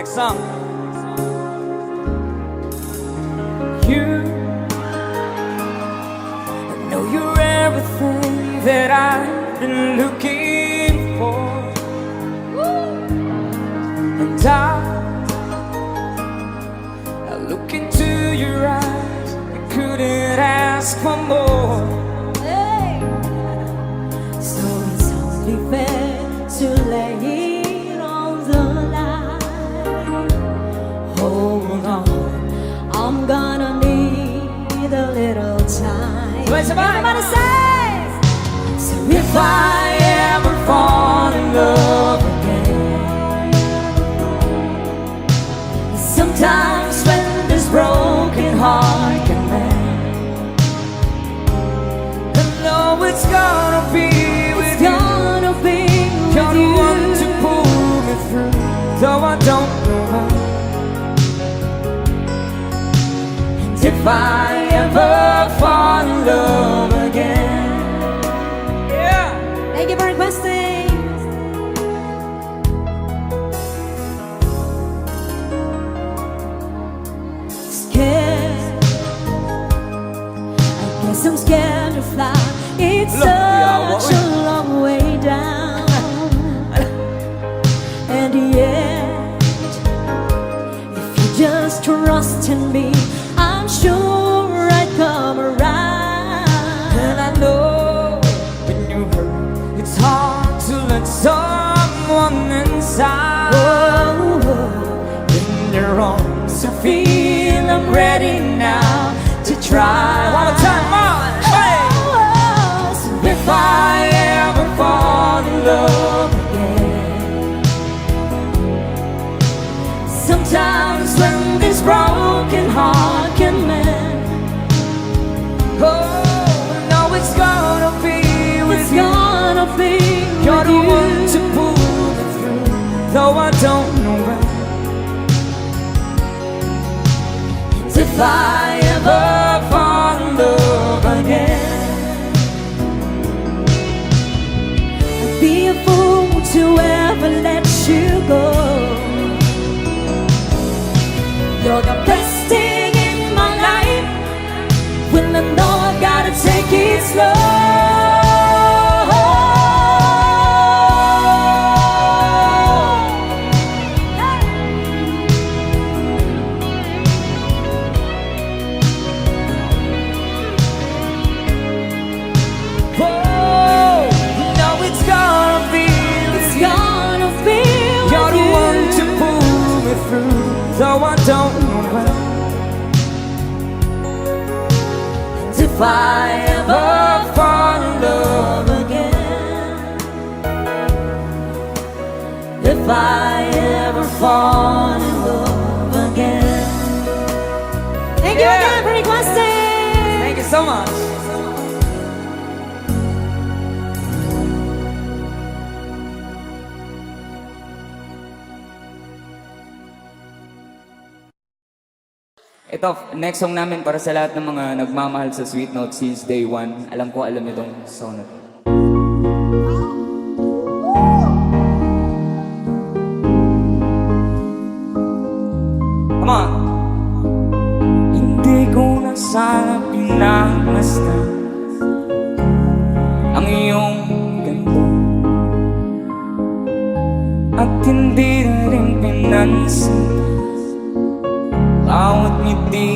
Next song. You, I know you're everything that I've been looking for. And I look into your eyes, I couldn't ask for more. So it's only fair to lay it on the line. Hold on, I'm gonna need a little time. Everybody say! So if I ever fall in love again, sometimes when this broken heart can mend, I know it's gonna be with you. You're the one to pull me through, though I don't know how. And if I ever fall in love again, yeah. Thank you for requesting. Scared, I guess I'm scared to fly. It's such a long way down. And yet, if you just trust in me, I'm sure I'd come around. And I know when you hurt, it's hard to let someone inside. In your arms, I feel I'm ready now to try. One more time, on! Hey! So if I ever fall in love again, sometimes when this broken heart can mend, Oh, no, it's gonna be with it's you. gonna be You're with the you. one to pull me through, though I don't know when. If I ever fall in love again, I'd be a fool to ever let you go. You're the best thing in my life, when I know I gotta take it slow. oh, you know it's gonna be with It's you. gonna be You're with the you. one to pull me through, though I don't know when. And if I ever fall in love again, if I ever fall in love again. Thank you again for requesting. Thank you so much. Ito, next song namin para sa lahat ng mga nagmamahal sa Sweet Note since day one. Alam ko, alam niyo itong song na to. Come on! Hindi ko na sana pinagmasdan ang iyong ganda, at hindi na rin pinansin bawat ngiti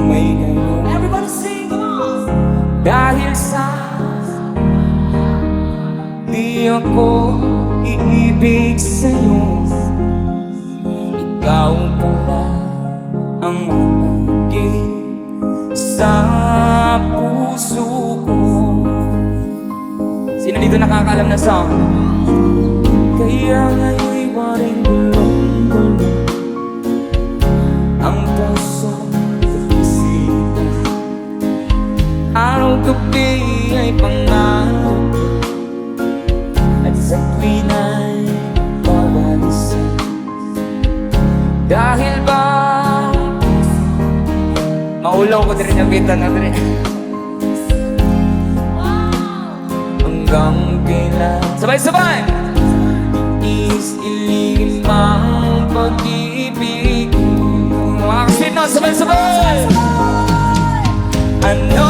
may gayon. Everybody sing, come on. Dahil sa di ako iibig sa'yo, ikaw pala ang malagi sa puso ko. Sino dito nakakaalam na song? Kaya ngayon'y waring gulong-gulong ang puso at isipan. Araw-gabi ay pangarap, at sa tuwin ay pawalisan. Dahil ba maulaw ko din yung kita na rin. Hanggang kailan sabay-sabay is iligin mang pag-ibig. Mga kasweet na, sabay-sabay! Ano?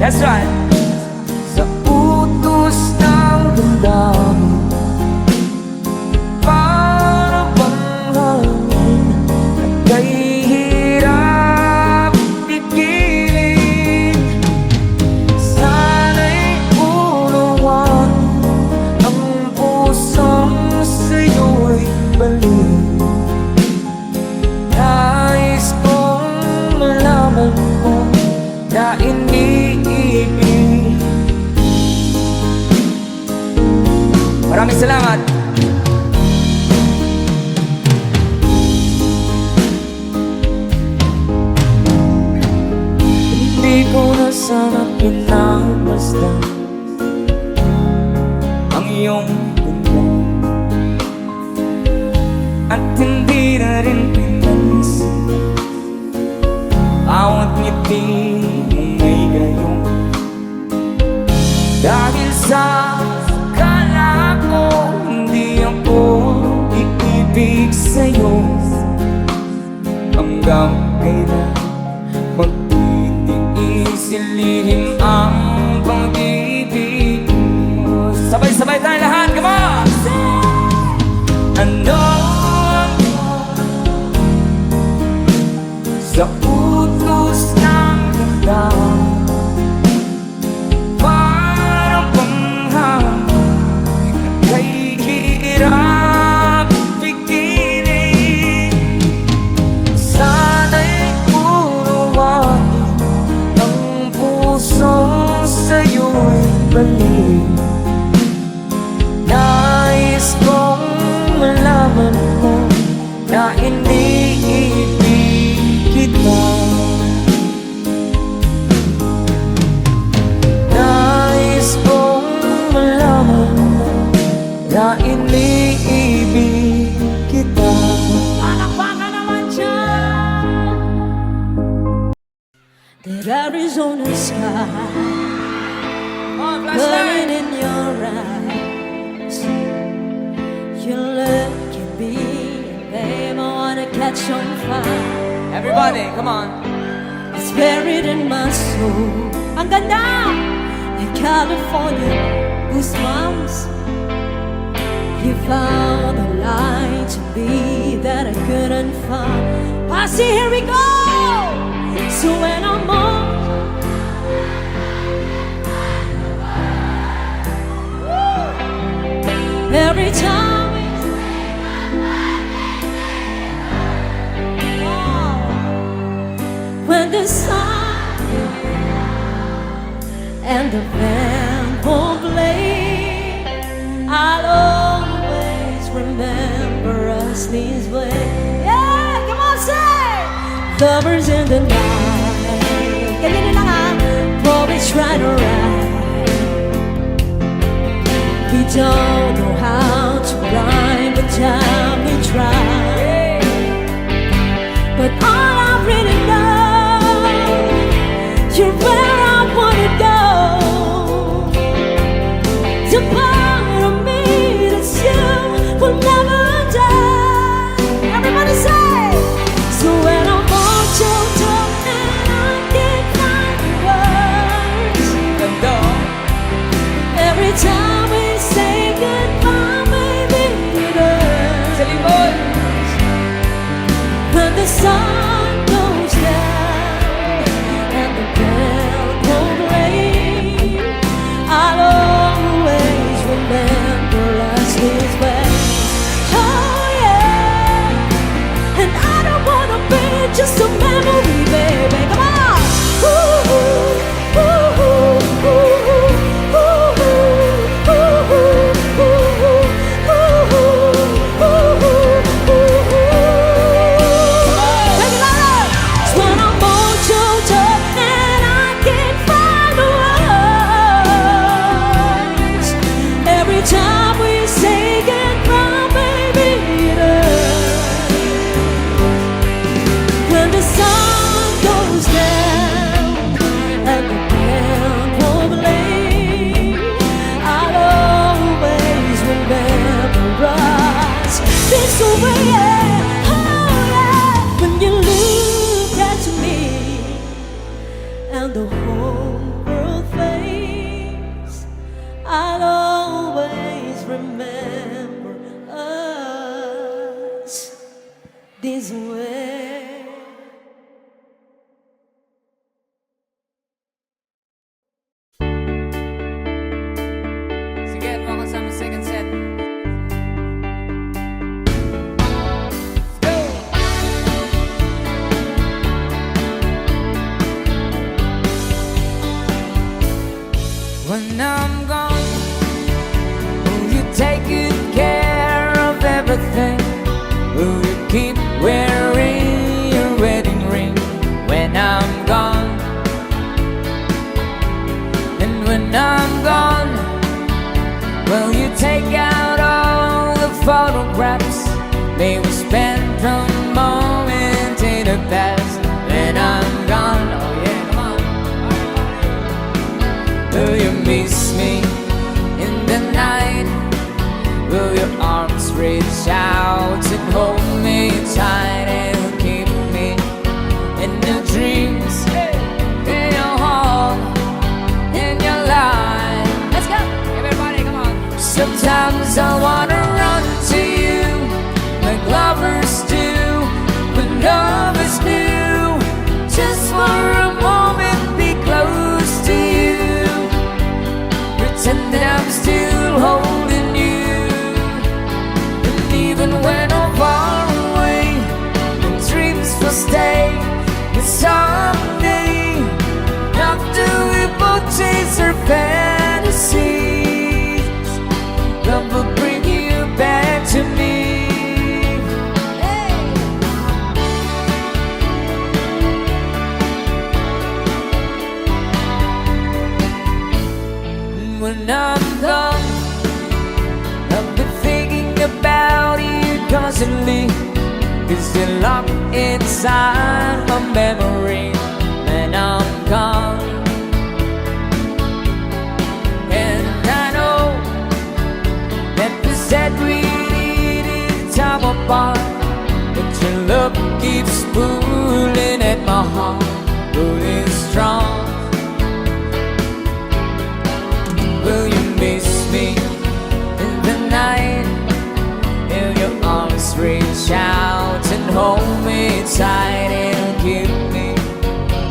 That's right. Sa utos ng damdamin, para bang hangin kay hirap pigilin. Sana'y unawan ang pusong sa'yo'y balik. Nais kong malaman mo na iniibig. Maraming salamat. Hindi ko na sana pinagmasdan ang iyong ganda, at hindi na rin pinansin bawat ngiti mong may gayong. Dahil sa akala ko hindi ako iibig sa'yo, hanggang kailan magtitiis ilihim ang pag-ibig mo. Sabay-sabay tayo lahat, come on! Ano sa utos ng ganda, parang panghangin kay hirap pigilin. Sana'y unawain ang pusong sa'yo'y balik. Nais kong malaman mo na iniibig kita. Nais kong malaman mo na iniibig kita. Palakpakan naman dyan. That Arizona sky burning in your eyes. You look at me, babe, I wanna catch on fire. Everybody, come on. It's buried in my soul. Ang ganda ng California goosebumps. You found the light to me that I couldn't find. Posse, here we go. So when I'm on, every time when the sun and the band won't play, I'll always remember us these ways. Yeah, come on, say! Lovers in the night, ganyan na nga, always try to ride. We don't know how to rhyme, but time we try. But all I really know, you're where I wanna go. The part of me that's you will never die. Everybody say. So when I'm on your tongue and I can't find the words, every time we say goodbye, maybe it hurts. When the sun goes down and the bell won't ring, I'll always I'll always remember us this way. Sige, mga kasama second set. When I'm gone, will you take good care of everything? Will you keep wearing your wedding ring when I'm gone? And when I'm gone, will you take out all the photographs? May we spend a moment in the past when I'm gone. Oh yeah, come on. Will you miss me in the night? Will your arms reach out and hold me tight and keep me in your dreams, in your heart, in your life? Let's go, everybody, come on. Sometimes I wanna run to you like lovers do when love is new. Just for a moment, be close to you. Pretend that I'm still holding you. And even when I'm far away, the dreams will stay. And someday, after we both chase our fantasies, love will bring you back to me. When I'm gone, I'll be thinking about you constantly, 'cause you're locked inside my memory when I'm gone. And I know that we said we needed time apart, but your love keeps pulling at my heart, pulling strong. Will you miss me in the night? Will your arms reach out and hold me tight and keep me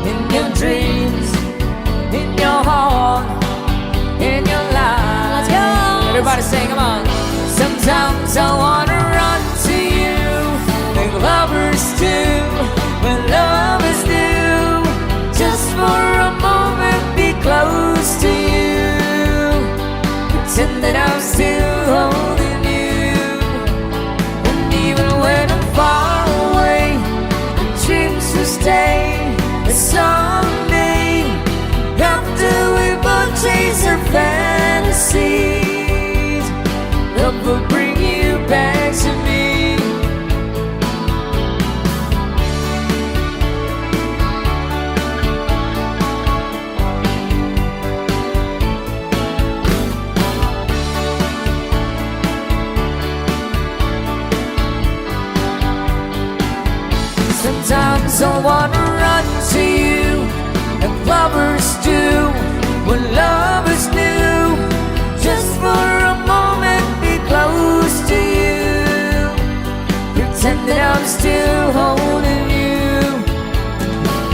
in your dreams, in your heart, in your life? Let's go! Everybody sing, come on. Sometimes I wanna run to you like lovers do when love is new. Just for a moment, be close to you. Pretend that I'm still holding you. And even when I'm far away, the dreams will stay. And someday, after we both chase our fantasies, love will bring you back to me. Sometimes I wanna run to you like lovers do when love is new. Just for a moment, be close to you. Pretend that I'm still holding you.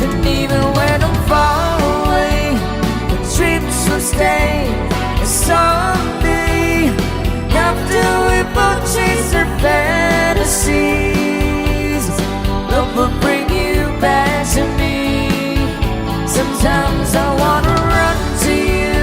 And even when I'm far away, the dreams will stay. And someday, after we both chase our fantasies, love will bring you back to me. Sometimes I wanna run to you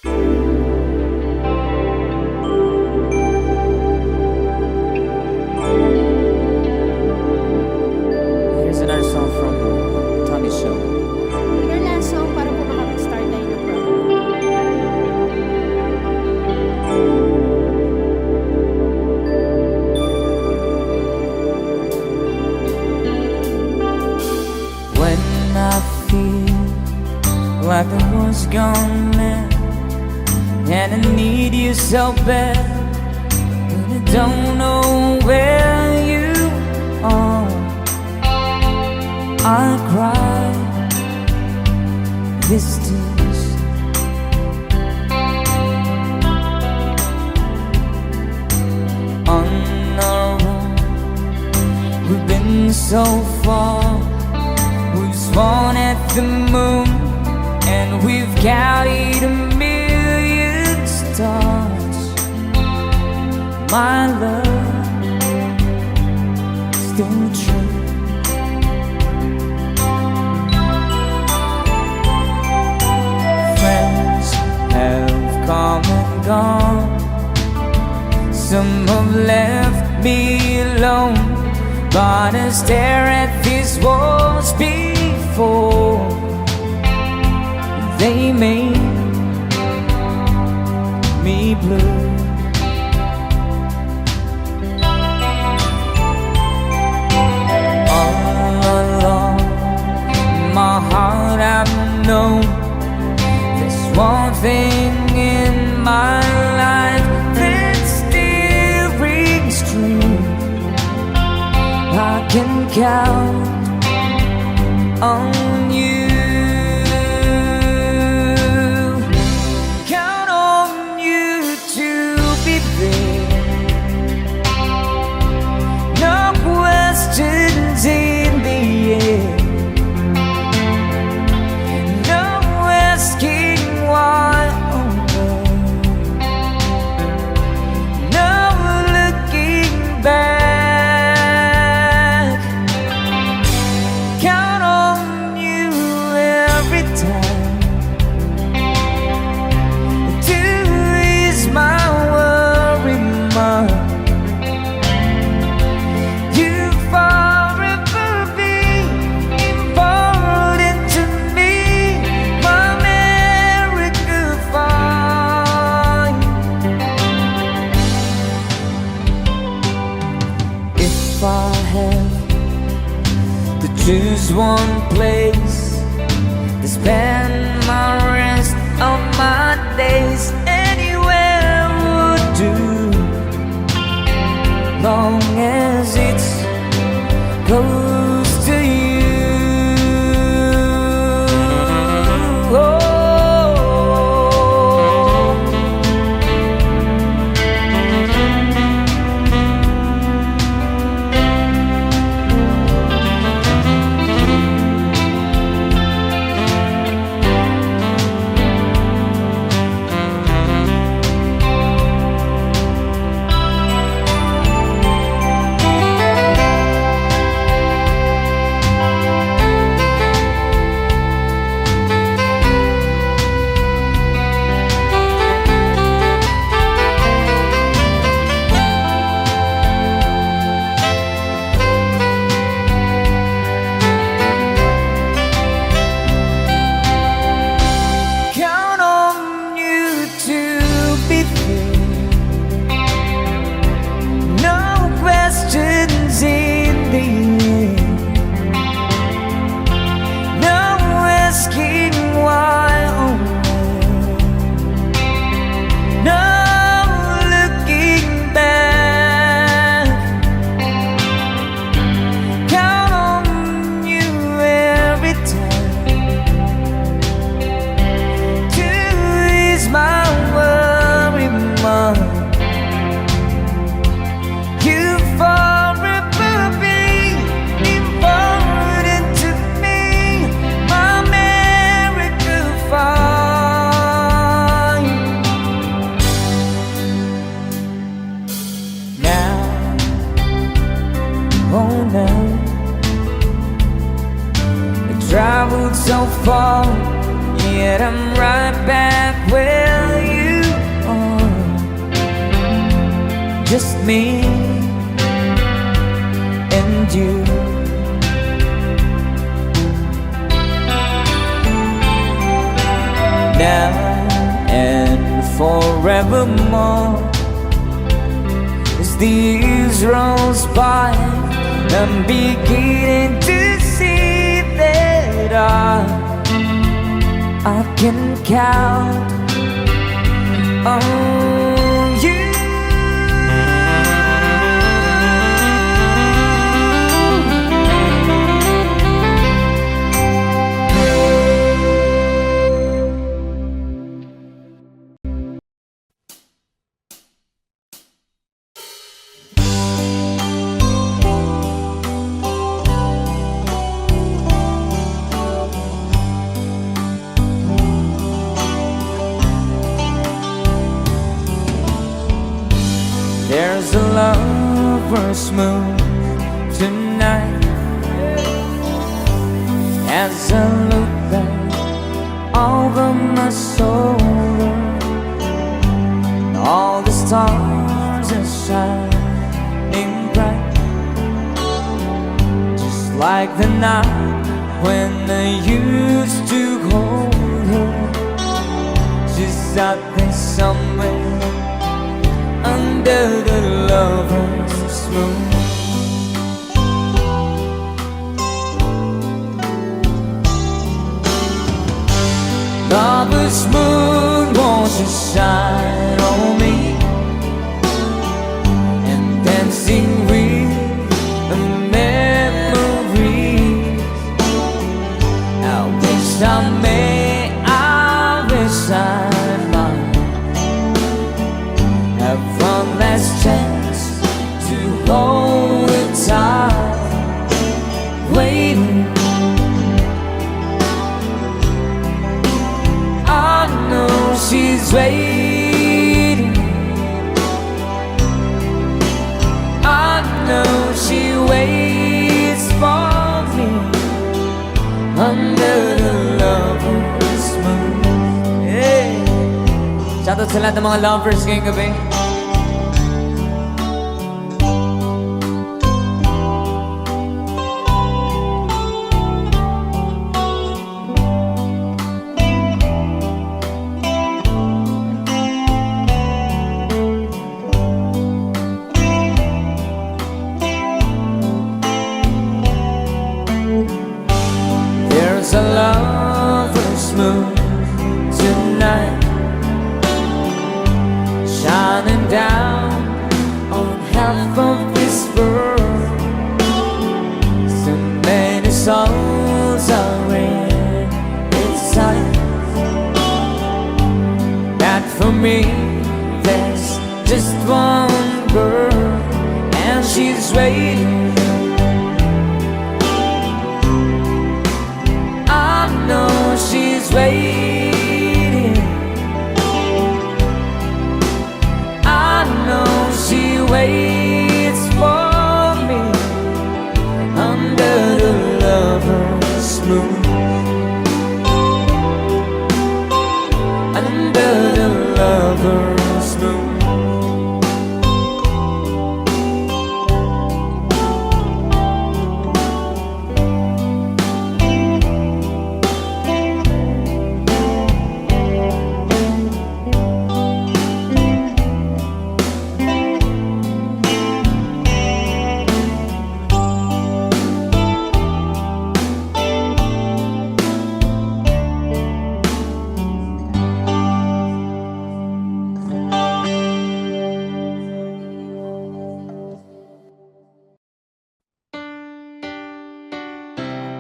Here's another song from Tony Show. Your last song para po makapag-start tayo ng program. When I feel like the world's gone mad and I need you so bad, and I don't know where you are, I cry these tears. On our own, we've been so far. We've sworn at the moon, and we've counted 1,000,000 stars. My love, still true. Friends have come and gone. Some have left me alone, but I stare at these walls before they made me blue. All along my heart I've known there's one thing in my life that still rings true. I can count on you. Count on you to be there. No questions in the air. No asking why. No looking back. Count on you every time to ease my worry mind. You forever be important to me, my miracle find. If I have to choose one place to spend my rest of my days, anywhere would do, long as it's close to you. Oh. Count on you to be there. No questions in the air. No asking why. No looking back. Count on you every time to ease my worry mind. You forever be important to me, my miracle find. Now, oh now, I traveled so far, yet I'm right back where just me and you. Now and forevermore, as the years rolls by, I'm beginning to see that I can count on you. There's a lover's moon tonight, as I look back over my shoulder. All the stars are shining bright, just like the night when I used to hold her. She's out there somewhere under the lover's moon. Lover's moon, won't you shine on me, and dancing with the memories. I wish I wish I might have one last chance to hold it tight, waiting. I know she's waiting. I know she waits for me under the lover's moon. Hey. Shoutout sa lahat ng mga lovers ngayong gabi. There's a lover's moon tonight, shining down on half of this world. So many souls are in its sight, that for me there's just one girl, and she's waiting. I know she's waiting. I know she waits for me under the lover's moon. Under the lover's moon.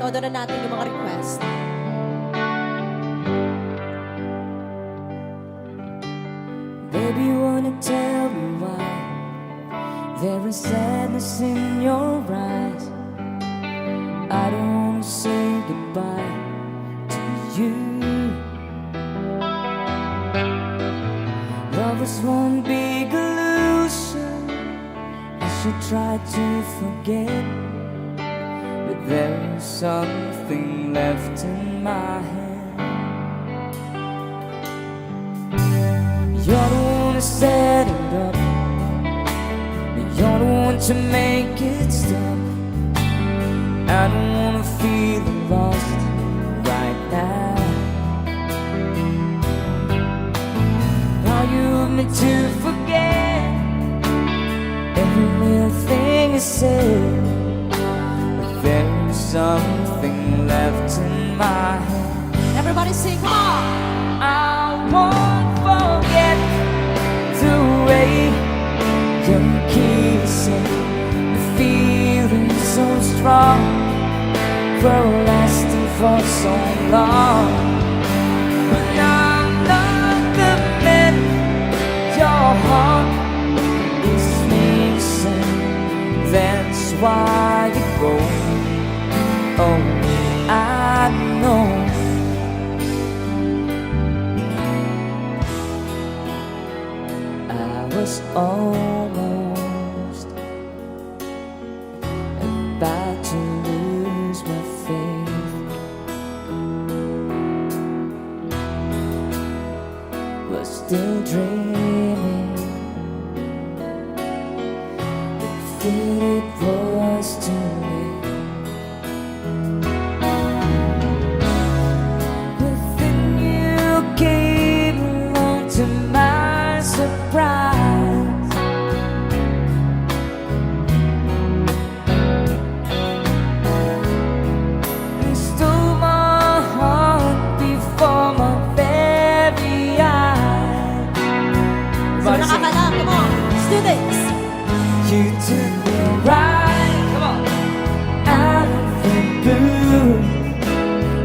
Todo na natin yung mga request. Baby, wanna tell me why there is sadness in your eyes. I don't wanna say goodbye to you. Love is one big illusion. I should try to forget, but there's something left in my head. You're the one who set it up, to make it stop. I don't wanna feel lost right now. Are you want me to forget every little thing you said? But there's something left in my head. Everybody sing, come on! I won't forget the way you're kissing, the feeling so strong, for lasting for so long. But I'm not the man your heart is missing. That's why you go. Oh, I know. I was almost about to lose my faith, was still dreaming, but feared it was too late. But then you came along to my surprise. You stole my heart before my very eyes. So nakakalam, come on! Students! You took me right, come on, out of the blue,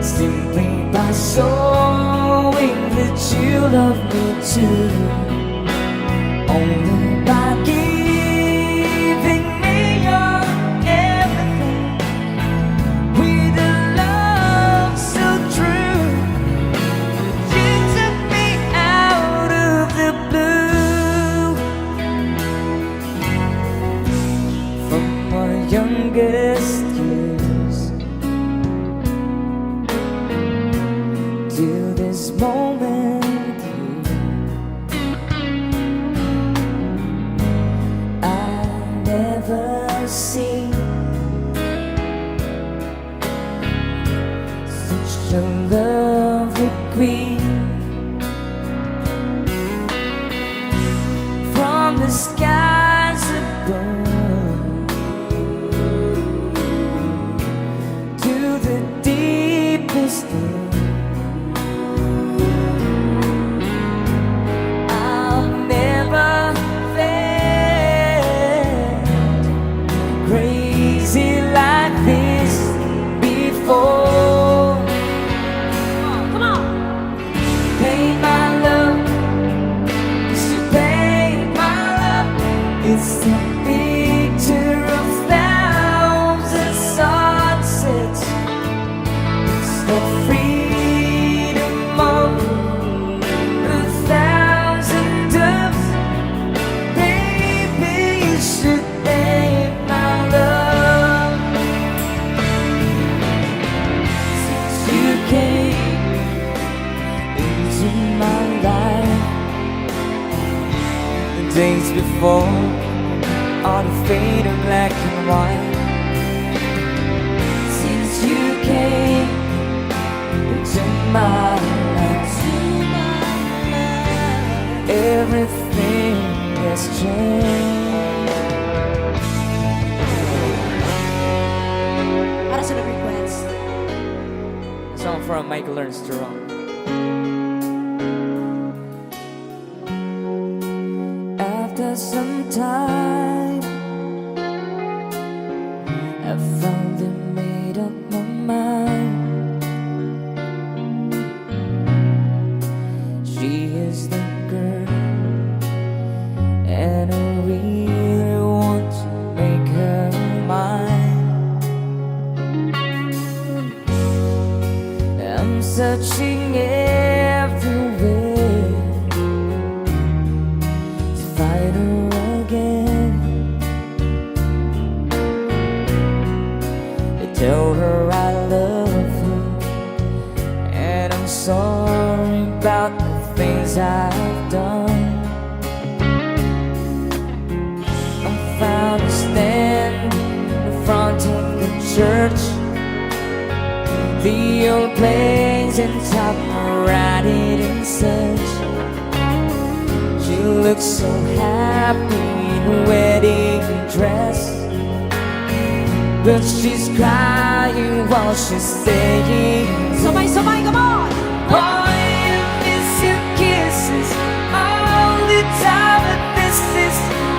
simply by showing that you love me too. Only by giving me your everything, with a love so true. You took me out of the blue. From my youngest years to this moment here, I've never seen such a lovely queen. From the skies above to the deepest depths, I've never felt crazy like this before. Come on! Pay my love, you should pay my love. It's a picture of thousand sunsets. It's the freedom of a thousand doves. Baby, you should pay my love. Since you came into my life, the days before are the faded black and white. Since you came into my life, everything has changed. Para sa request. A song from Michael Ernst Jerome. After some time, I finally made up my mind. She is the girl, and I really want to make her mine. I'm searching everywhere to find her again. I tell her I love her, and I'm sorry about the things I've done. I'm found to stand church, the old place and top riding in search. She looks so happy in her wedding dress, but she's crying while she's saying, Sabay, sabay, come on! oh, I miss your kisses all the time, but this is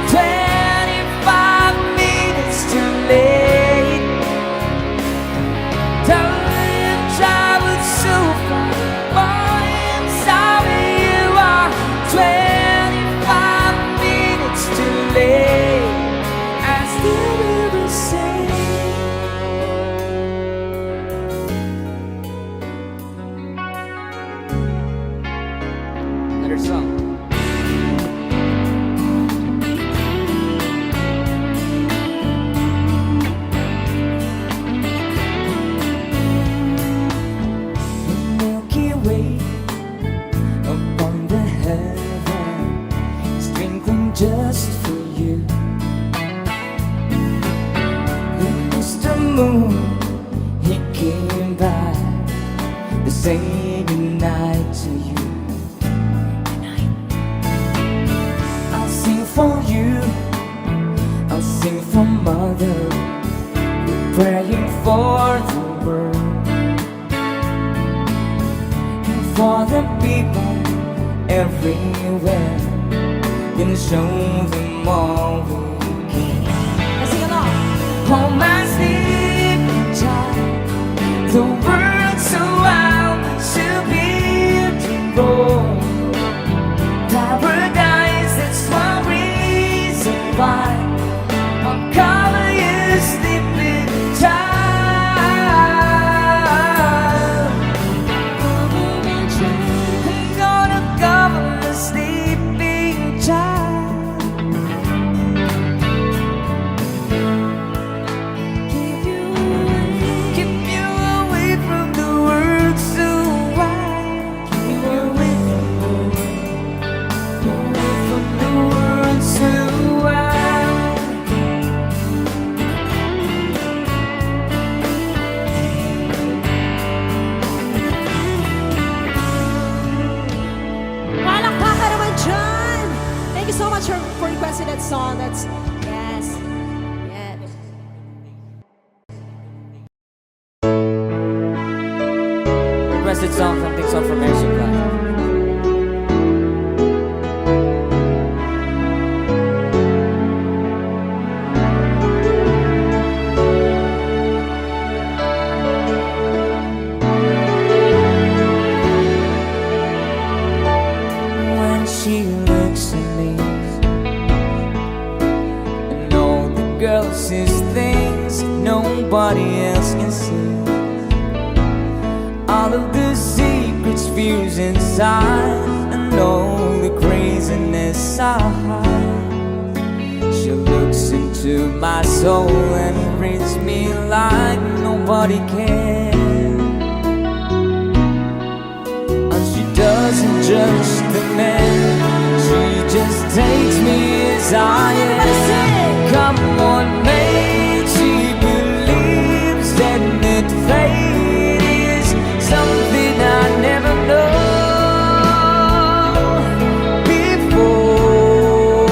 25 minutes too late. Time traveled so far, boy, I'm sorry you are 25 minutes too late. I still will the same. Another song. Milky Way upon the heaven is twinkling just for you. Mr. Moon, he came by to say goodnight to you. I'll sing for you, I'll sing for Mother, praying for the world, and for the people everywhere, and show them all we can. Let's sing along. Hold my sleeping child, the world's so wild, so beautiful. Paradise, that's one reason why I'll cover you sleeping child. I'm gonna cover the sleeping child. Keep you away from the world so wide. Keep you away from the world so wide. Palakpakan naman dyan! Thank you so much for requesting that song. That's, yes. Yes. Requested song from Big Song from Air Supply. When she looks at me, and all the girl sees things nobody else can see. All of the secrets, fears inside, and all the craziness I hide. She looks into my soul and reads me like nobody can. And she doesn't judge the man, she just takes me as I am. Come on, mate, she believes that fate is something I never know before.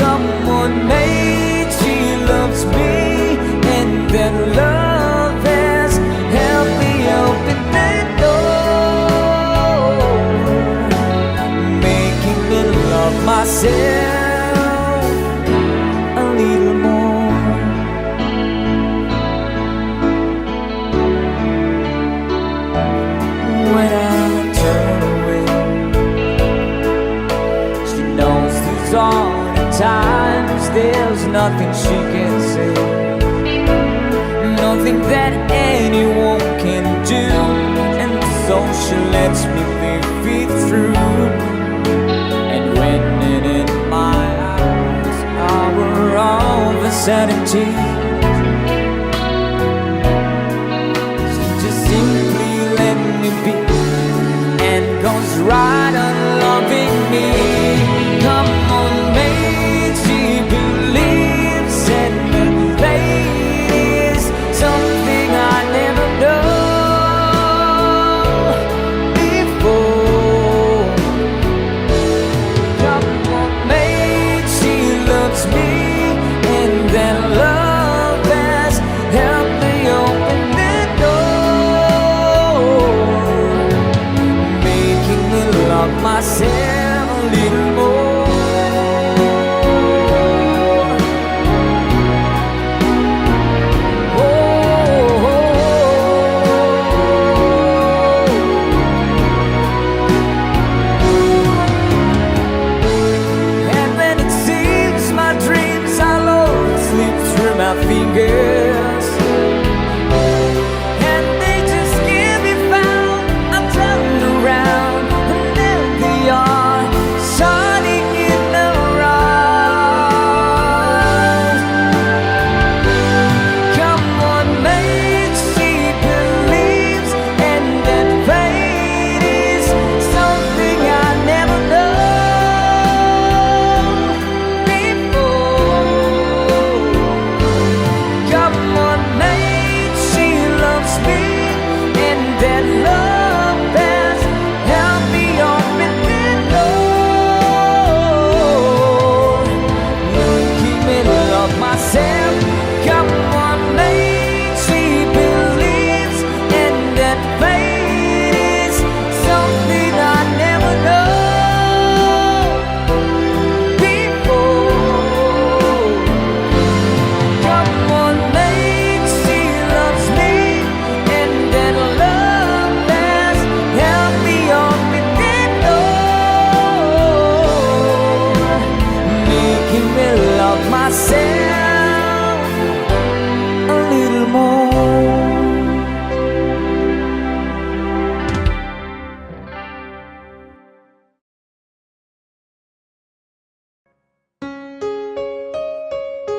Come on, mate, she loves me, and that love has helped me open that door, making me love myself a little more. When I turn away, she knows there's all the times there's nothing she can say, nothing that anyone can do, and so she lets me live it through. And when it in my eyes, hour of a certainty, she just simply let me be, and goes right on loving me. Come on, mate, she believes in the lady myself a little more. And when it seems my dreams are low, slip through my fingers, and they just can't be found. I turn around and there they are, shining in the rise. Come on, mate, she believes, and that fate is something I never known before. Come on, mate, she loves me, and that love has helped me on with it all. Making me love myself. Come on, mate, she believes, and that fate is something I never known before. Come on, mate, she loves me, and that love has helped me on with it all. Making me love myself a little more.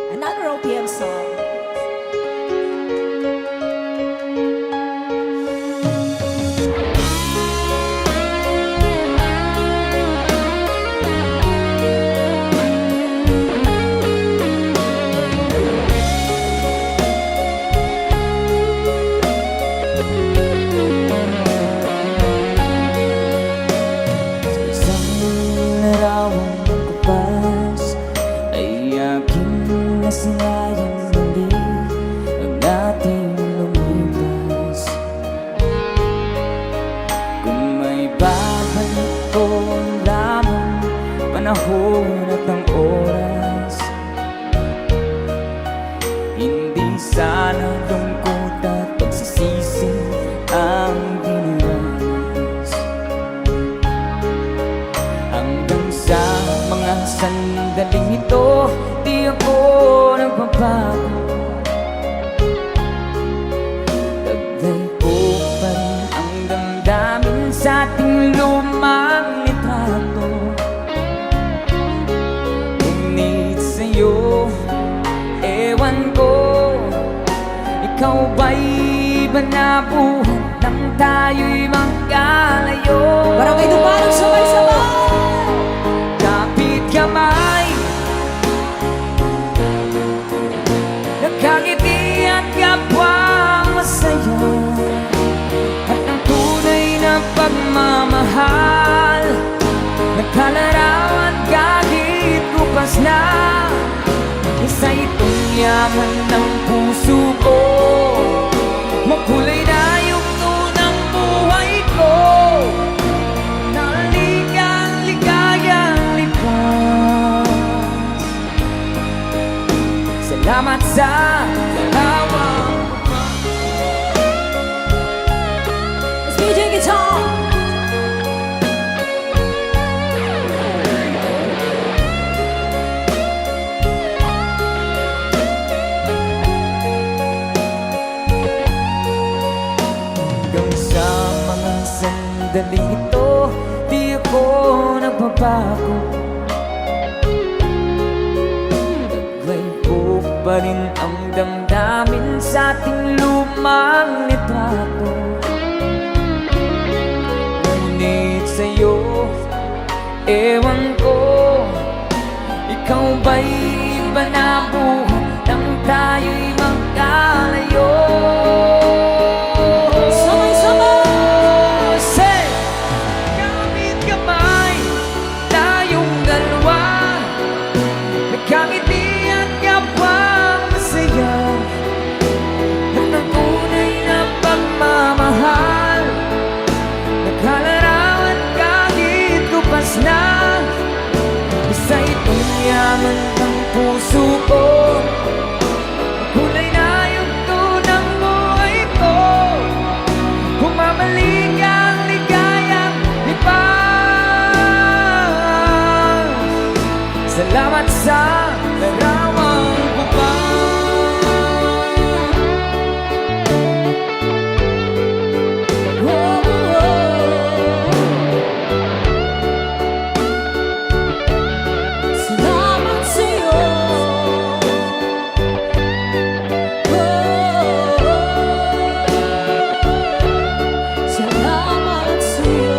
Another OPM song. Isang larawang magkupas ay aking nasilayang muli ang ating lumipas. Kung may babalik ko lamang panahon at ang oras, hindi sana lungkot at pagsisisi ang dinanas. Hanggang sa mga sandaling ito, di ako nagbabago. Taglay ko pa rin ang damdamin sa ating lumang litrato. Ngunit sa'yo, ewan ko, ikaw ba'y iba na buhay nang tayo'y magkalayo? Barangay Dumarang sabay-sabay. Kapit kamay, nakangiti at kapwang masaya, at ang tunay na pagmamahal, nagkalarawan kahit kupas na. Isa itong yaman ng puso ko, makulay na yung tunang buhay ko, naligang ligayang lipas. Salamat sa larawang Let's DJ guitar. hanggang sa mga sandaling ito, di ako nagbabago. Taglay ko pa rin ang damdamin sa ating lumang litrato. Ngunit sa'yo, ewan ko, ikaw ba'y iba na buhay nang tayo'y magkalayo? Salamat sa larawan ko pa. Salamat sa'yo. Salamat sa'yo.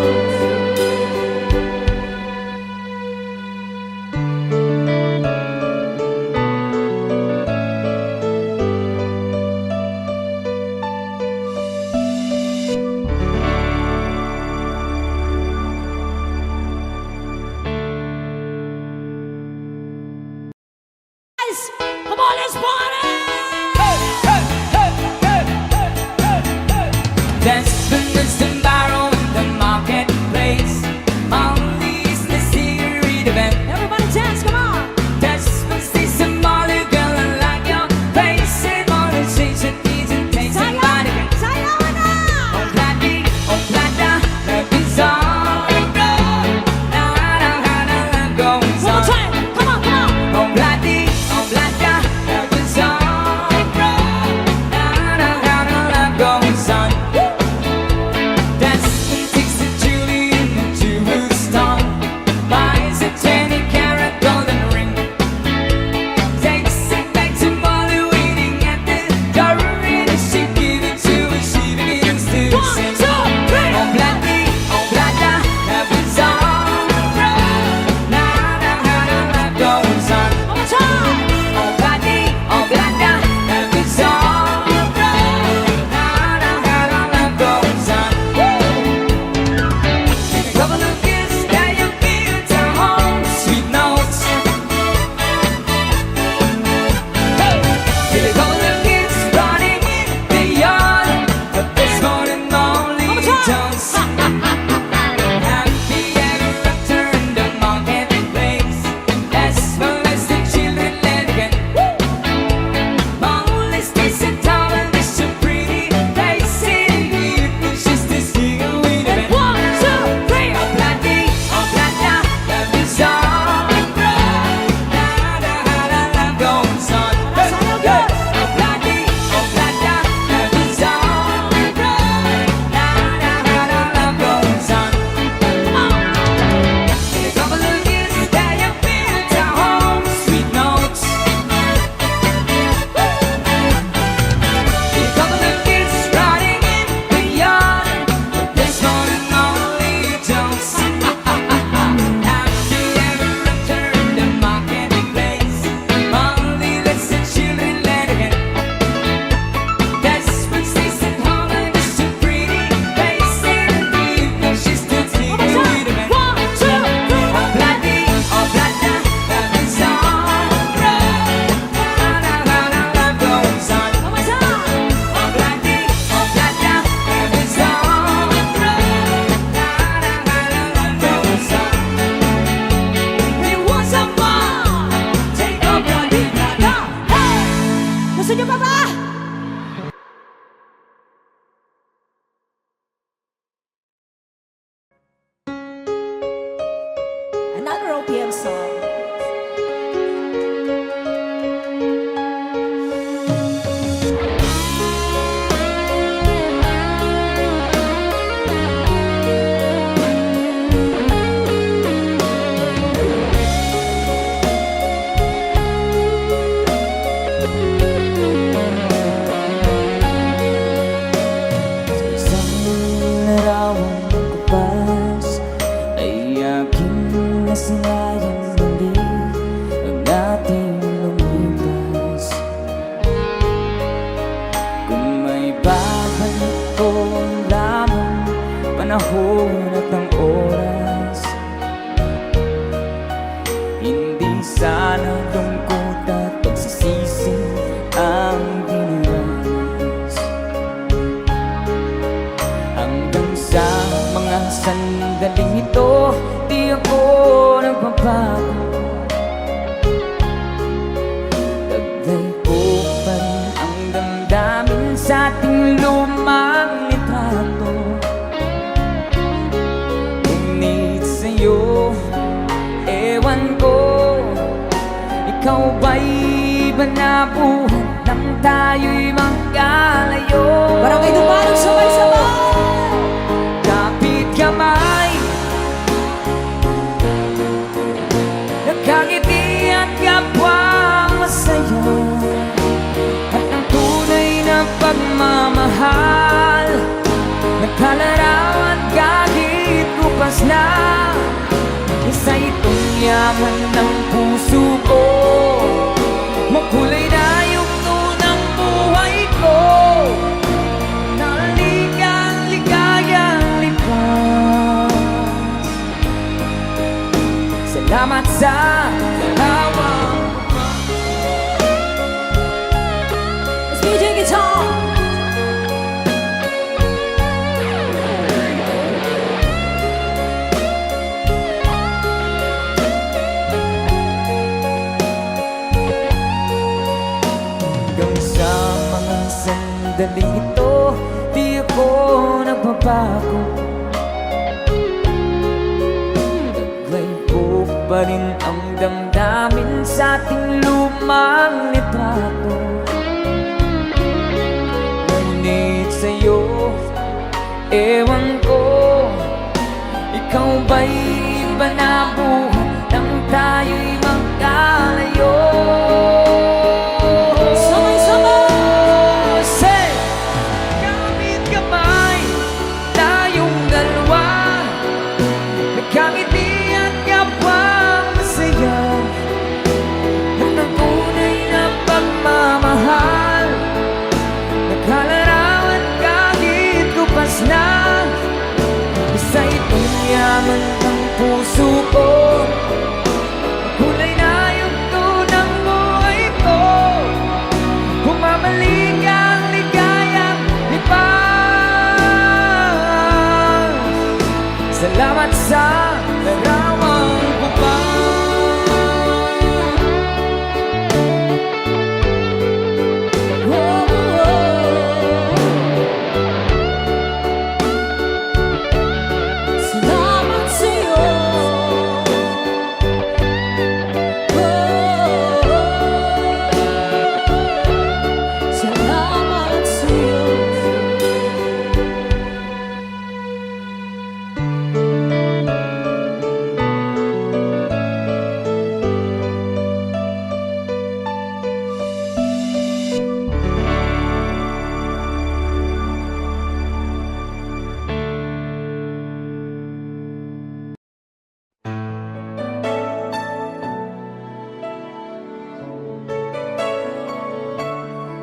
Guys, come on, let's party! Desperately and borrow in the marketplace. Molly's the secret event. Everybody dance, come on! Desperately some Molly girl, I like your face. And Molly shakes your knees and takes your body. Sayaw na! Oh, Platty, oh, Plata, love is all around. Na, na, na, na, na, going One more on. time, come on, come on! Oh, Platty, oh, Plata, love is all around. Na, na, na, na, na, going on. Desmond takes the Julian into his tongue, buys a 20-carat golden ring, takes it back to Molly waiting at the door, and she give it to her, she begins to sing. 1, 2, 3! Oh, Platty, oh, Plata, love is all around. Na, na, na, na, na, goes on. One more time! Oh, Platty, oh, Plata, love is all around. Na, na, na, na, na, goes on. Take a couple of gifts that you give to home, sweet notes. Hey, take a couple of gifts running in the yard, but this morning only One more time! Jones. Happy ever after in the marketplace, as well as the children let again. Molly's decent tall and it's so pretty, they say she's the single with a And 1, 2, 3! Oh, Platty, oh, Plata, love is all around. Na, na, na, na, na, goes on. That's how you do it. Oh, Platty, oh, Plata, love is all around. Na, na, na, na, na, goes on. In a couple of years that you've been to home, sweet notes. In a couple of years running in the yard, but this morning only Jones. Happy ever after in the marketplace, Molly lets the children let again. Desmond stays at home and is so pretty, they say in the evening she's still singing with a man. 1, 2, 3! Oh, Platty, oh, Plata, love is all around. Na, na, na, na, love goes on. One more time! Oh, Platty, oh, Plata, love is all around. Na, na, na, na, love goes on. He wants some more! Take off your dignity. Hey! Gusto niyo pa ba? Another OPM song. Isang larawang kapas ay aking nasinayang muli ang ating lumipas. Kung may babalik ko lamang panahon at ang oras, hindi sana lungkot at pagsisisi ang dinaras. Hanggang sa mga sandaling ito, di ako nagbabago. Taglay ko pa rin ang damdamin sa ating lumang litrato. Ngunit sa'yo, ewan ko Ikaw ba'y banabuhan nang tayo'y magkalayo? Barangay Dumanog, sabay-sabay. Kapit kamay, nakangiti at kapwa masaya, at ang tunay na pagmamahal, nakalarawan kahit kupas na. Isa itong yaman ng puso ko, makulay na yugto ng buhay ko, naligang ligayang lipas. Salamat sa hawak. Let's DJ guitar. Sa mga sandaling ito, di ako nagbabago. Taglay ko pa rin ang damdamin sa ating lumang litrato. Ngunit sa'yo, ewan ko, ikaw ba'y banabuhan nang tayo'y magkalayo? Sa itong yaman ng puso ko, kulay na yugto ng buhay ko, bumabalik ang ligayang lipas. Salamat sa larawang bubang.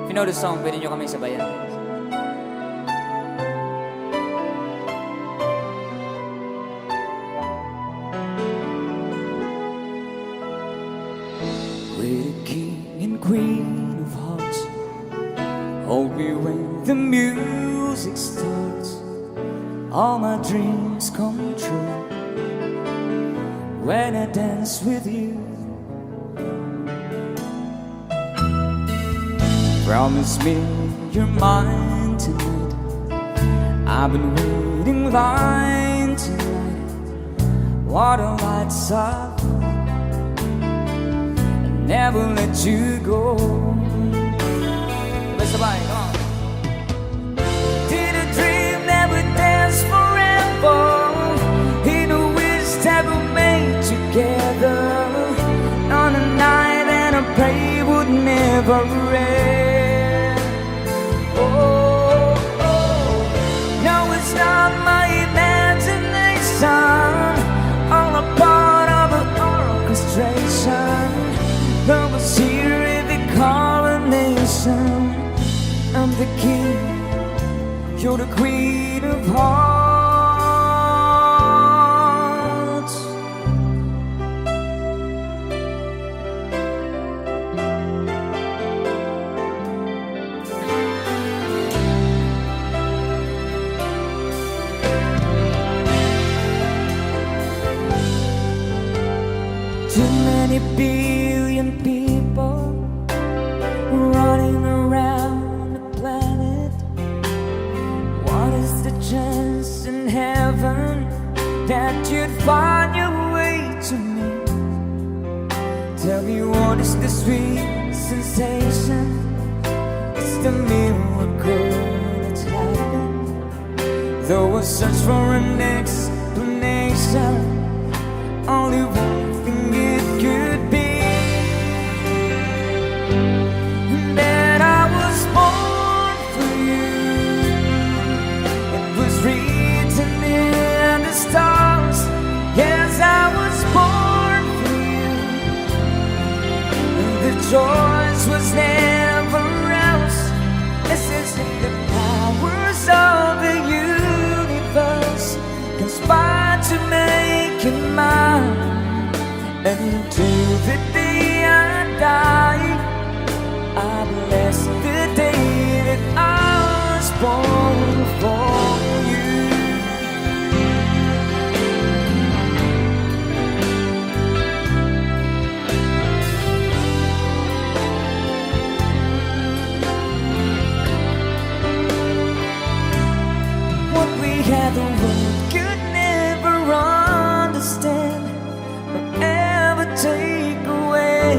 If you know the song, pwede nyo kami sabayan. We're the king and queen of hearts, hold me when the music starts. All my dreams come true when I dance with you. Promise me you're mine tonight. I've been waiting line tonight. What a lights up, I'll never let you go. Let's sabay, come on. Did a dream that would dance forever, in a wish that we made together, on a night that I pray would never end. Not my imagination, all a part of an orchestration. Love was here in the coronation. I'm the king, you're the queen of hearts. Too many billion people running around the planet. What is the chance in heaven that you'd find your way to me? Tell me, what is the sweet sensation. It's the miracle that's happened. Though I search for an explanation, only one thing it could be, that I was born for you. It was written in the stars. Yes, I was born for you. The choice was never else. This is the powers of the universe conspire to make it mine. And until the day I die, I bless the day that I was born for you. What we had, the world could never understand or ever take away.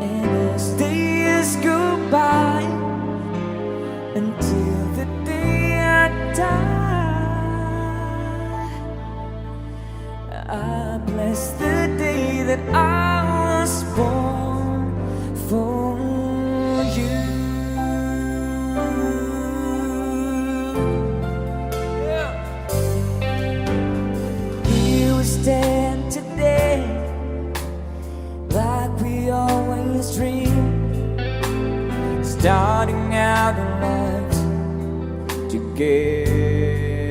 And as the years go by, until the day I die, I bless the day that I was born for you. Here we stand today, like we always dreamed, starting out our lives together.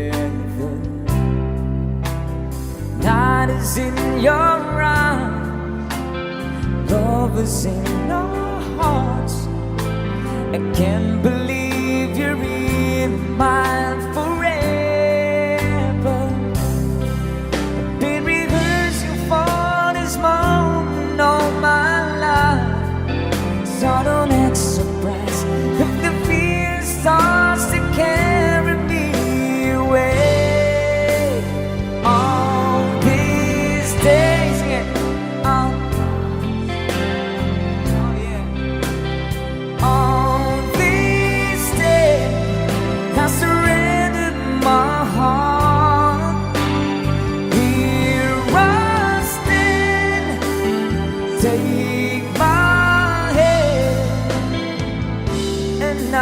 Night is in your eyes, love is in our hearts. I can't believe you're in mine forever. I've been rehearsing for this moment all my life, so don't act surprised if the fear starts to carry me away. All these days, yeah, oh yeah. All these days, I surrendered my heart. Here I stand, take my hand, and I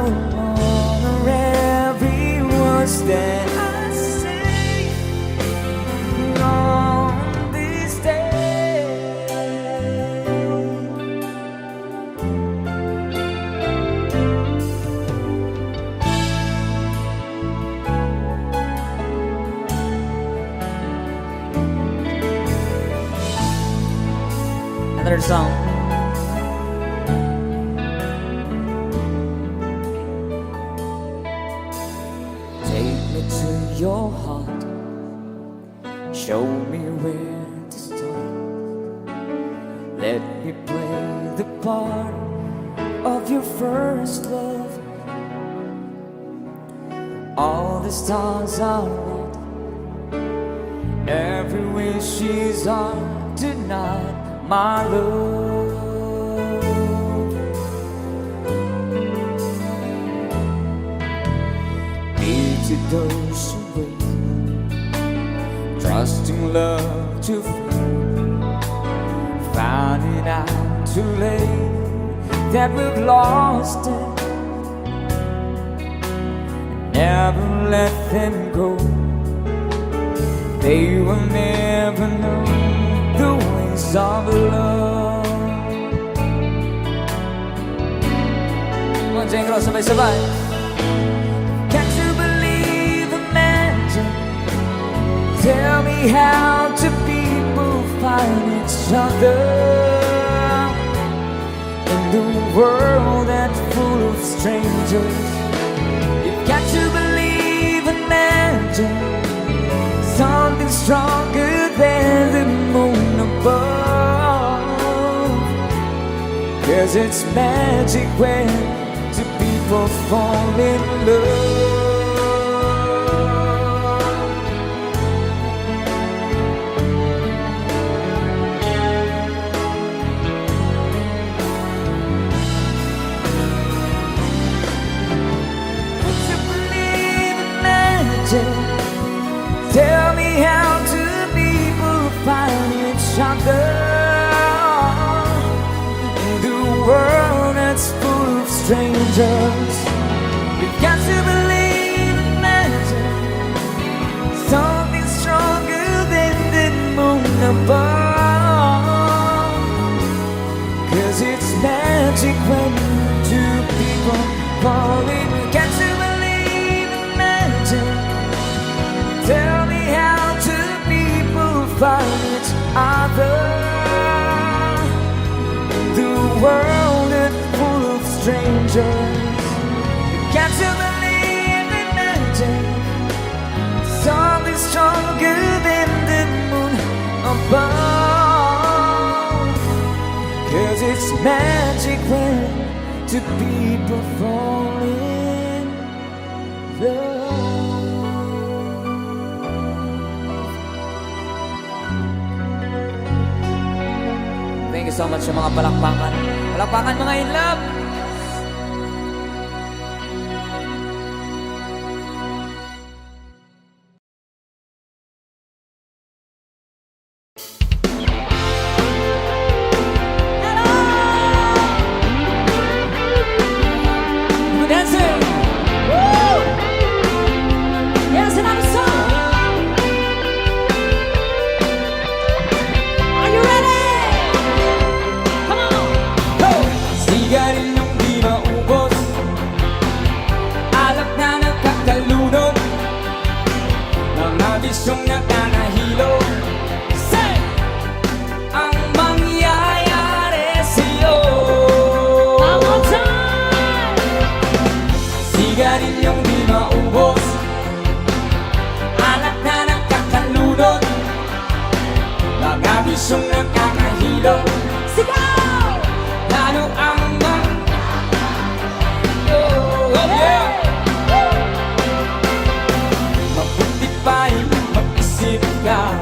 will honor every word that I say on this day. Another song. Take me to your heart, show me where to start. Let me play the part of your first love. All the stars are red, every wish is on tonight, my love. To those who wait, trusting love to fade, finding out too late that we've lost it. Never let them go, they will never know the ways of love. One thing, sabay-sabay. Tell me how do people find each other in the world that's full of strangers? You've got to believe and imagine something stronger than the moon above. 'Cause it's magic when two people fall in love. strangers. You've got to believe in magic, something stronger than the moon above. 'Cause it's magic when two people fall in. You've got to believe in magic. Tell me how two people find each other. The world is full of strangers. You got to believe in magic, something stronger than the moon above. 'Cause it's magic when two people fall in love. Thank you so much sa mga palakpakan. Palakpakan mga in love. Hello! Dancing! Woo! Yes, another song! Are you ready? Come on! Sigarilong di maubos, alak na nagkakalunod, mga bisyong nakakahilo. Say! Ang mangyayari sa'yo. One more time! Sigarilyong di maubos, alak na nagkakalunod, mga bisyong nakakahilo. Sigaw! Lalo ang mabuti pa'y mag-isip ka,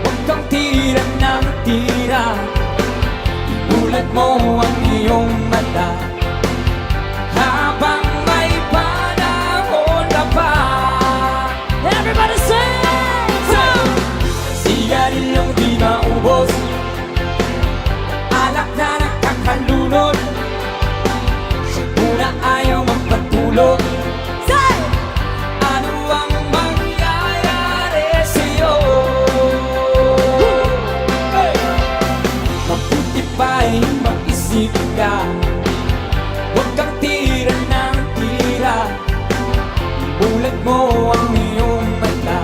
huwag kang tira ng tira. Ibulat mo ang iyong mata habang may panahon ka pa. Everybody sing! Sigarilyong di maubos, alak na nakakalunod, muna ayaw magpatulog. Say! Ano ang mangyayari sa'yo? Hey! Mabuti pa'y mag-isip ka, huwag kang tira ng tira. Ibulat mo ang iyong mata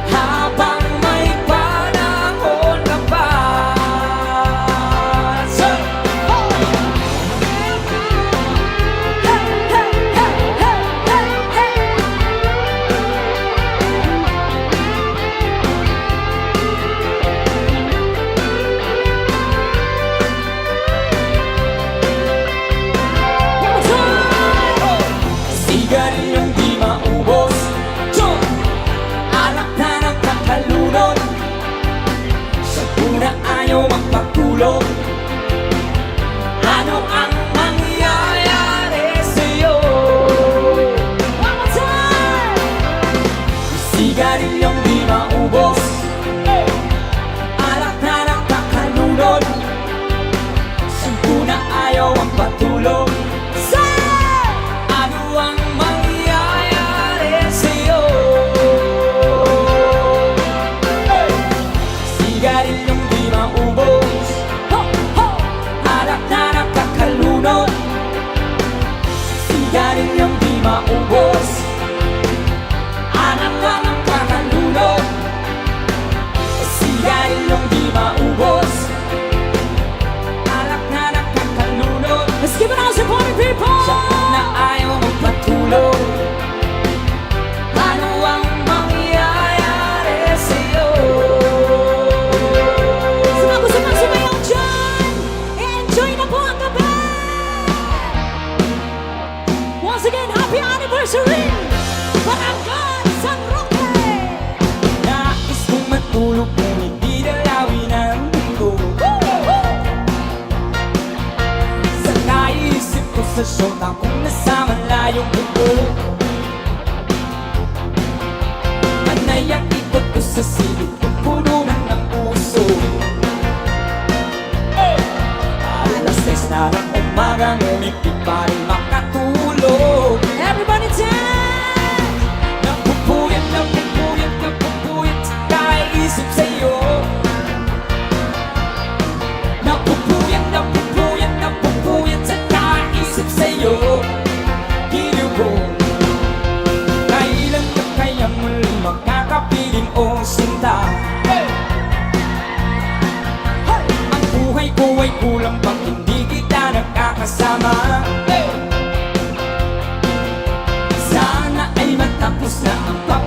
habang may panahon ka pa. Say! Sigarilyong di maubos, alak na nagkakalunod, sa puna ayaw magpatulog. Ano ang mangyayari sa'yo? One more time! Sigarilyong di maubos, alak na nagkakalunod, sa puna ayaw magpatulog. Ano ang mangyayari sa'yo? Sigarilyong di maubos, alak na nakakalunod. Sigarilyong di maubos, alak na nakakalunod.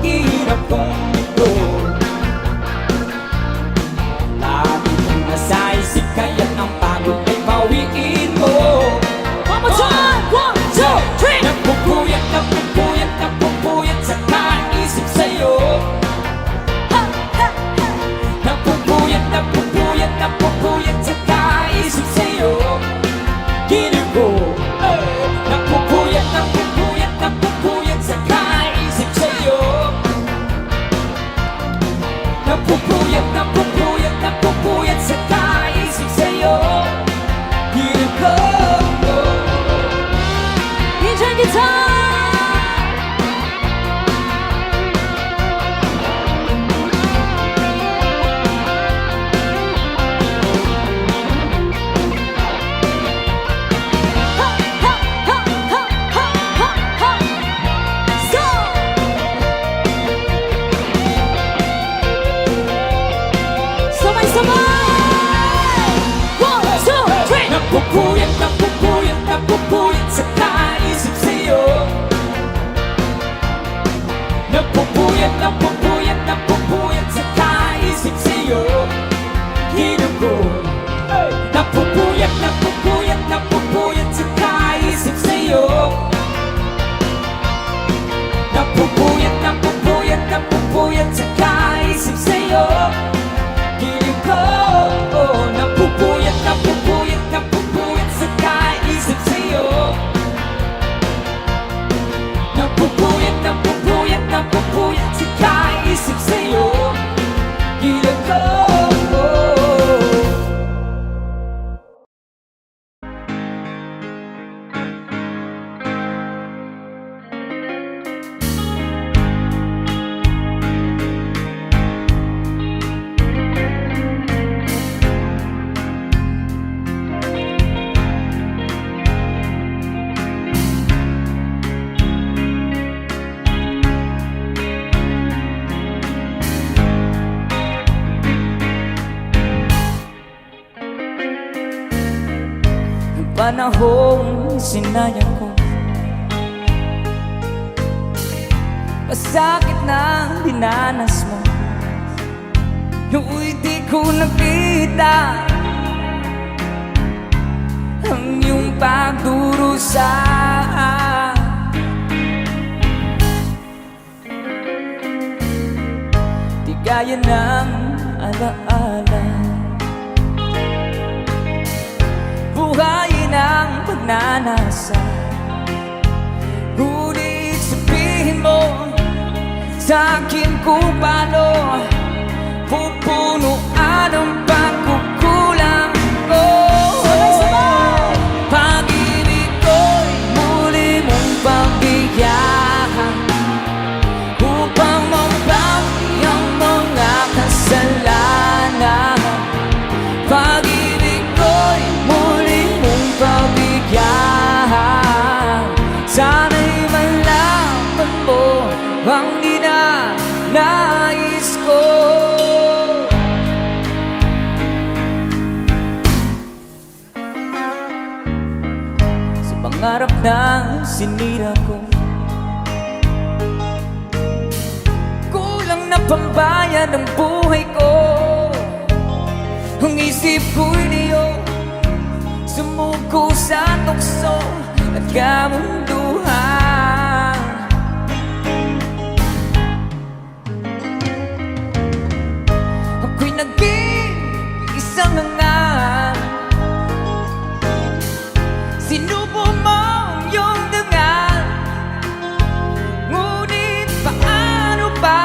hirap kong ito. Lagi kong nasa isip kaya't ang pagod ay bawiin mo. One more time! 1, 2, 3! Napupuyat, napupuyat, napupuyat sa kaisip sa'yo. Napupuyat, napupuyat, napupuyat sa kaisip sa'yo. Giliw ko. Napupuyat, napupuyat, napupuyat sa kaisip sa'yo. Napupuyat, napupuyat, napupuyat sa kaisip sa'yo. Giliw ko. DJ guitar! Napupuyat, napupuyat, napupuyat sa kaisip sa'yo. Napupuyat, napupuyat, napupuyat sa kaisip sa'yo. Giliw ko. Napupuyat, napupuyat, napupuyat sa kaisip sa'yo. Napupuyat, napupuyat, napupuyat sa kaisip sa'yo. Giliw ko. Napupuyat, napupuyat, napupuyat sa kaisip sa'yo. Napupuyat, napupuyat, napupuyat sa kaisip sa'yo. Giliw ko. Panahong sinayang ko, masakit na dinanas mo. No'y di ko nakita ang iyong pagdurusa. Di gaya ng alaala, buhayin ang pagnanasa. Ngunit sabihin mo sa akin kung paano pupunuan ang pagkukulang ko. Pag-ibig ko'y muli mong pagbigyan upang mabawi ang mga kasalanan. Pag-ibig ko'y muli mong pagbigyan. Sana'y malaman mo ang ninanais ko. Sa pangarap na sinira ko, kulang na pambayad ang buhay ko. Ang isip ko'y diyo, sumuko sa tukso at kamunduhan. Ako'y naging isang hangal. Sinubo mo ang iyong dangal. Ngunit paano ba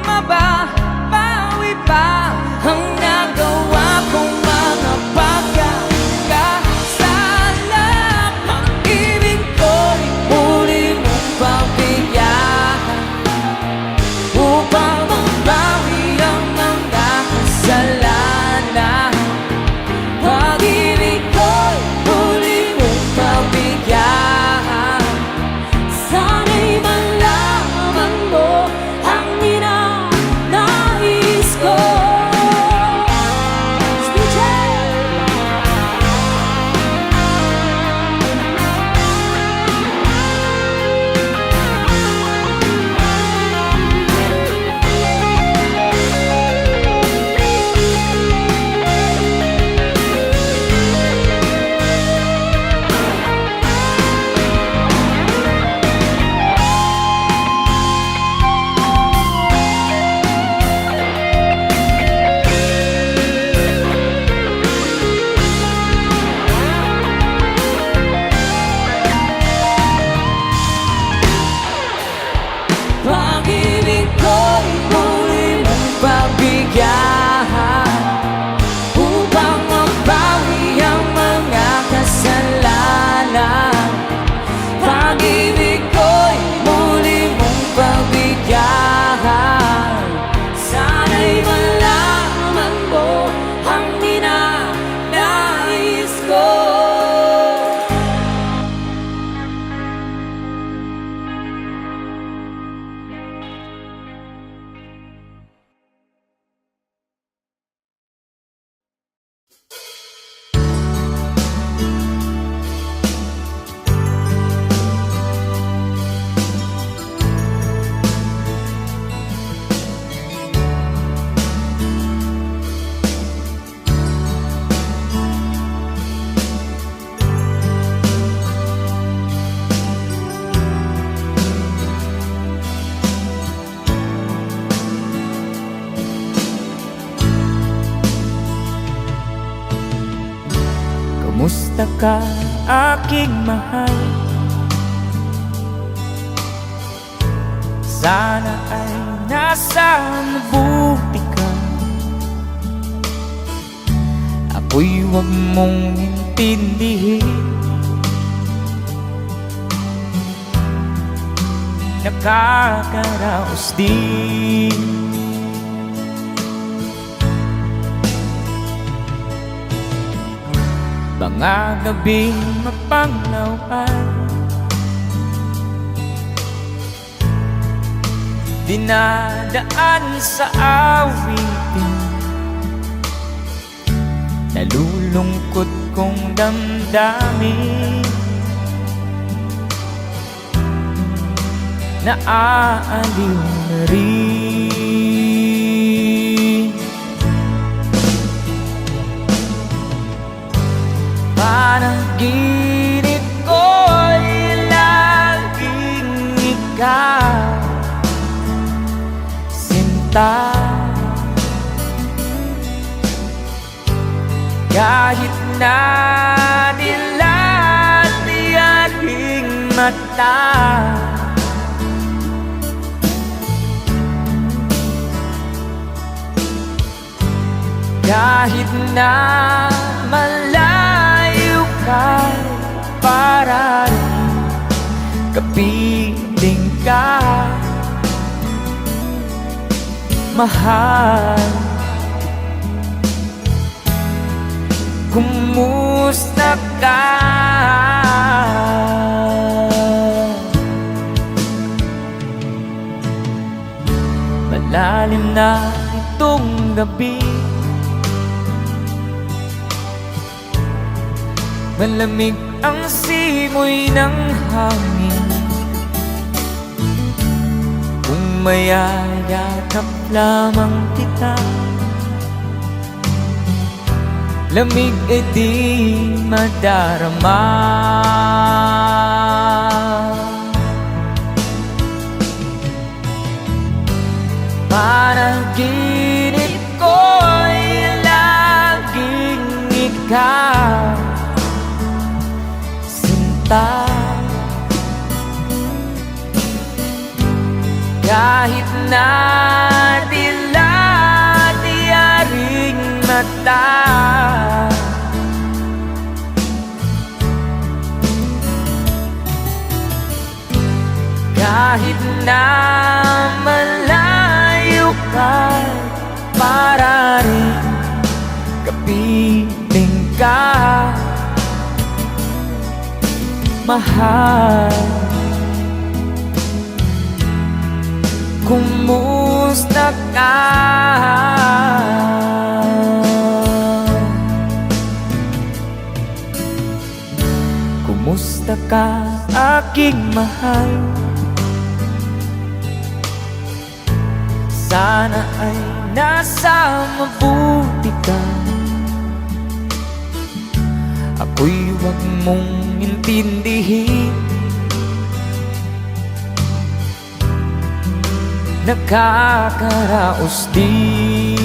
mababawi pa ang nagawa kong mga pagkakasala? Pag-ibig Kumusta ka, aking mahal? Sana ay nasa mabuti ka. Ako'y huwag mong intindihin. Nakakaraos din. Mga gabing mapanglawan, dinadaan sa awitin, nalulungkot kong damdamin, naaaliw na rin. Panaginip ko'y laging ikaw, sinta. Kahit na dilat di aking mata, kahit na malayo ka, para rin kapiling ka, mahal. Kumusta ka? Malalim na itong gabi, malamig ang simoy ng hangin. Kung mayayakap lamang kita, lamig ay di madarama. Panaginip ko'y laging ikaw, sinta. Kahit na dilat di aring mata, kahit na malayo ka, para rin kapiling ka, mahal. Kumusta ka? Kumusta ka, aking mahal? Sana ay nasa mabuti ka. Ako'y huwag mong intindihin. Nakakaraos din.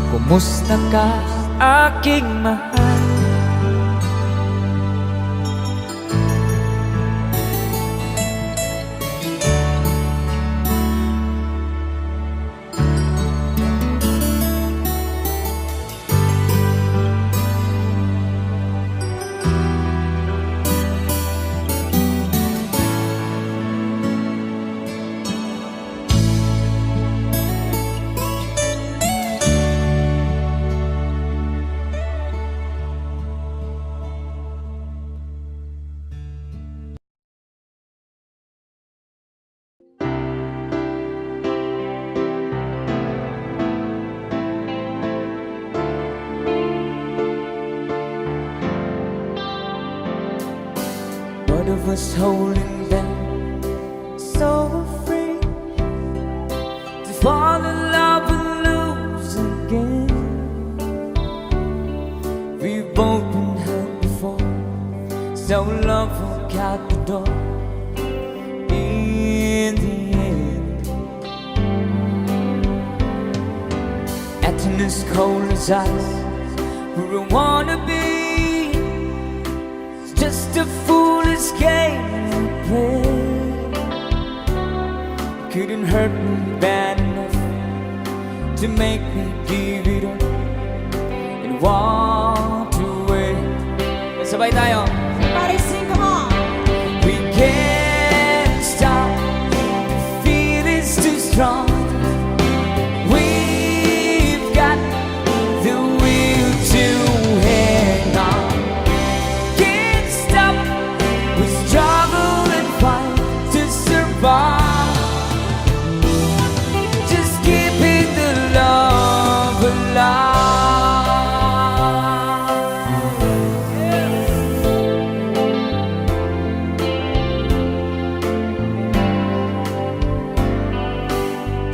Kumusta ka, aking mahal? Both of us holding back, so afraid to fall in love and lose again. We've both been hurt before, so love walked out the door in the end. and as cold as ice. Where I wanna be, it's just a foolish game we play. It couldn't hurt me bad enough to make me give it up and walk away. Sabay tayo. Everybody sing, come on. We can't stop, the feel is too strong. We've got the will to hang on. Can't stop, we struggle and fight to survive. Just keeping the love alive.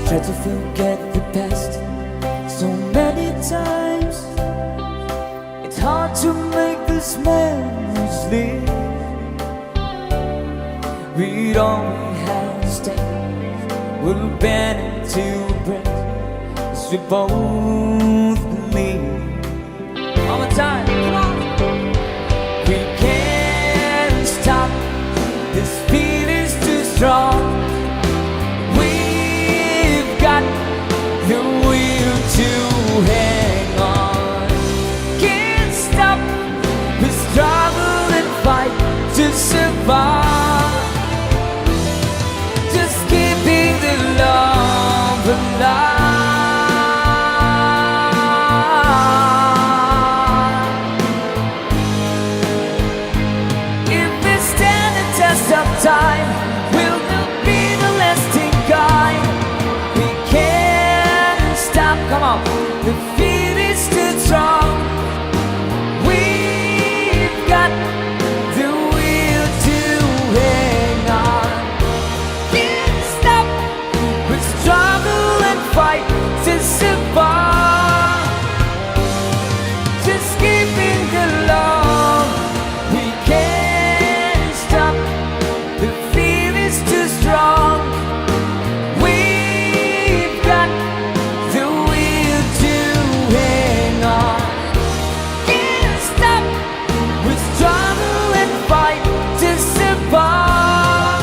Try to forget the past so many times. It's hard to make this memories live. We'd only have to stay. We'll bend into a breath as we both believe. One more time. Come on. We can't stop. This feeling's too strong. We've got the will to hang on. Can't stop. We struggle and fight to survive. Just keeping the love alive. If we stand the test of time, will there be the lasting guide? We can't stop, come on. The feel is too strong. We've got the will to hang on. Can't stop, we struggle and fight to survive. Just keeping the love. We can't stop, the feel is too strong. We've got the will to hang on. Can't stop, we struggle and fight to survive.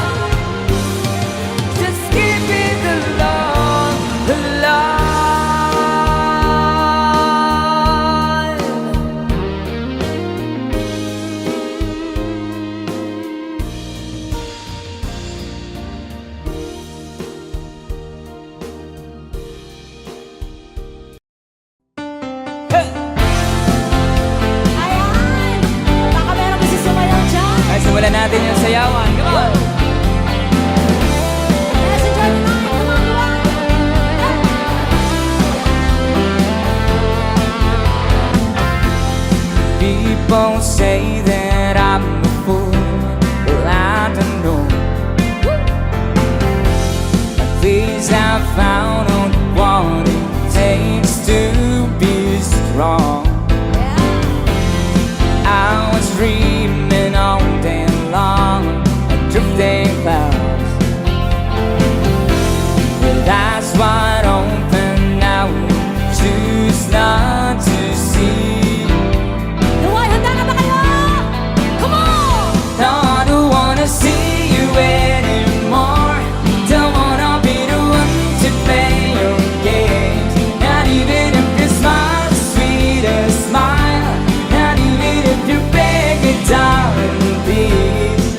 Just keeping the love alive. Hey! Ayan! Baka meron kasi sumayaw dyan. Ay, simulan natin yung sayawan. Come on! Let's enjoy the night. Come on, come on. People say that I'm a fool. Well, I don't know. At least I found out what it takes to be strong. I was dreaming all day long and drifting clouds. With eyes wide open, I would choose not to see. Luway, handa na ba kayo? Come on! No, I don't wanna see you anymore. Don't wanna be the one to play your games. Not even if you smile the sweetest smile. Not even if you beg it, darling, please.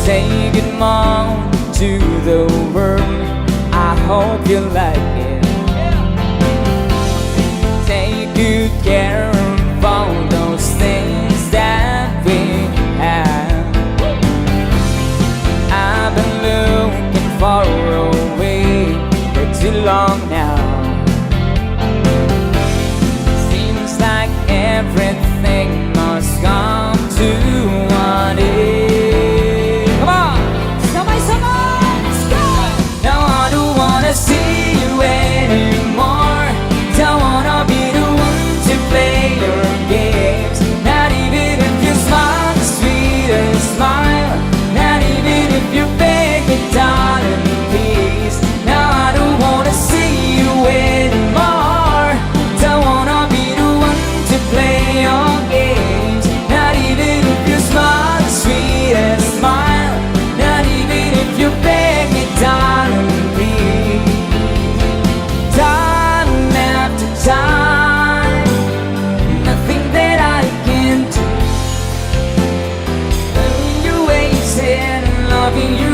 Say good morning to the world. I hope you like it. Take good care of all those things that we have. I've been looking for a way for too long now. Seems like everything must come to an end. Come on! Sabay-sabay! Let's go! Now I don't wanna see you anymore. Don't wanna be the one to play your games. Not even if you smile the sweetest smile. Not even if you beg me, darling, please. Now I don't wanna see you anymore. loving you